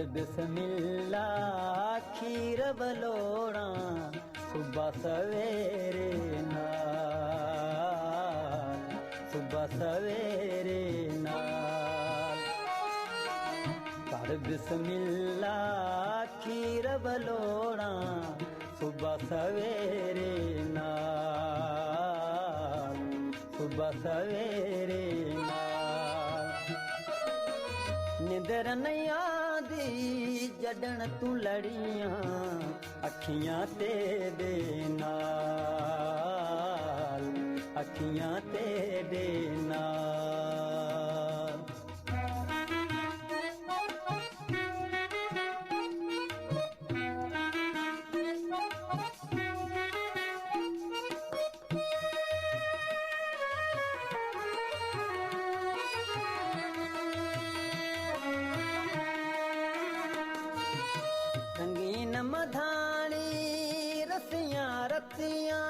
बिस्मिल्ला खीर बलोड़ा सुबह सवेरे नाल, सुबह सवेरे नाल। कर बिस्मिल्ला खीर बलोड़ा सुबह सवेरे नाल, सुबह सवेरे नाल। निंदर नहीं आदी जडन तू लड़ियां अखियां तेरे नाल, अखियां तेरे नाल। रंगीन मधानी रसियां रतियां,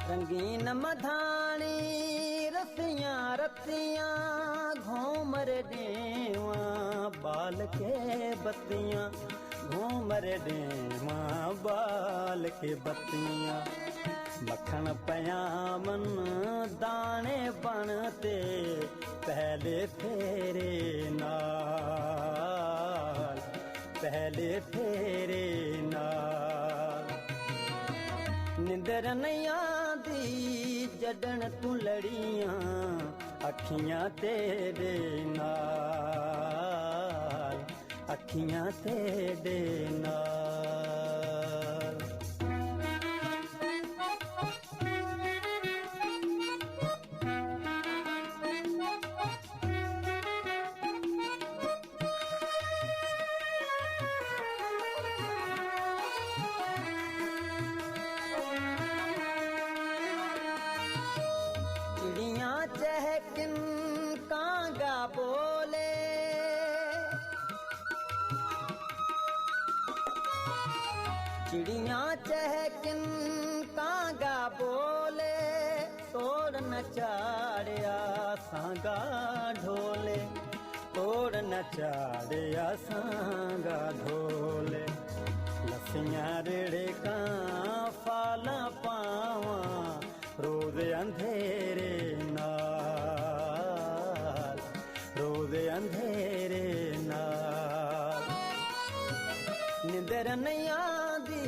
रंगीन मधानी रसियां रतियां। घूमर देवा बाल के बत्तियां, घूमर देवा बाल के बत्तियां। मक्खन पयामन दाने बनते पहले फेरे नाल, पहले फेरे नाल। निंदर नहीं आदी जडन तू लड़ियां अखियां तेरे नाल, अखियां तेरे नाल। चिड़ियां चहकिन कांगा बोले, चिड़ियां चहकिन कांगा बोले। तोड़ न चाड़िया सांगा ढोले, तोड़ न चाड़िया सांगा ढोले। लसियां रेड़े का फाला पावा रोज अंधेरे नाल, रोज अंधेरे नाल। निंदर नहीं आदी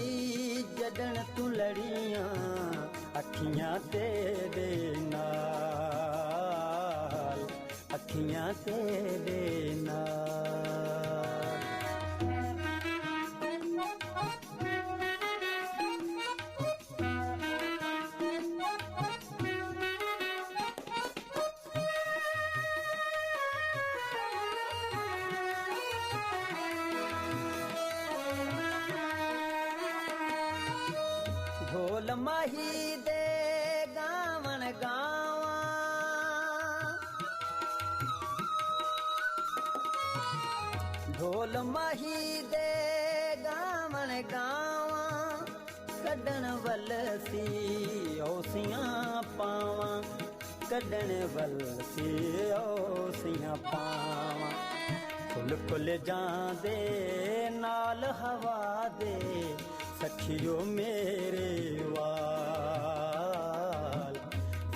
जडन तू लड़ियां अखियां तेरे नाल, अखियां तेरे नाल। ढोल माही दे गावन गावा, ढोल माही दे गावन गावा। कड्डन वलसी औसियां पावा, कड्डन वलसी औसियां पावा। फुल फुल जांदे नाल हवा दे सखियो मेरे वाल,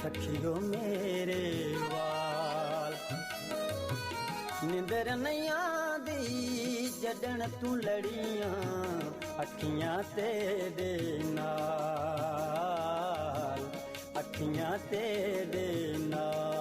सखियो मेरे वाल। निंदर नहीं आदी जडन तू लड़ियां अखियां तेरे नाल, अखियां तेरे नाल।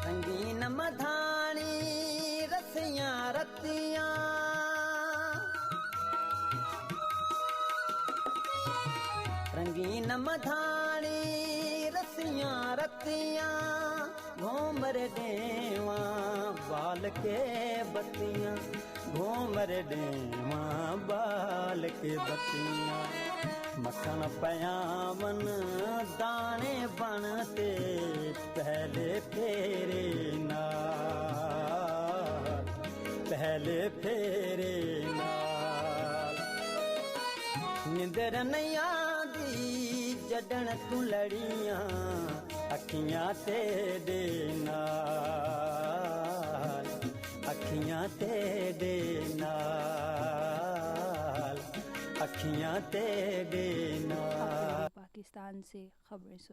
रंगीन मधानी रसियां रतियां, रंगीन मधानी रसियां रतियां। घूमर देवा बाल के बत्तियां, घूमर देवा बाल के बत्तियां। मक्खन पयावन दाने बनते पहले फेरे नाल, पहले फेरे नाल। निंदर नहीं आंदी जडन तू लड़ियां अखियां तेरे नाल, अखियां तेरे नाल, अखियां तेरे नाल। पाकिस्तान से खबरें सुन।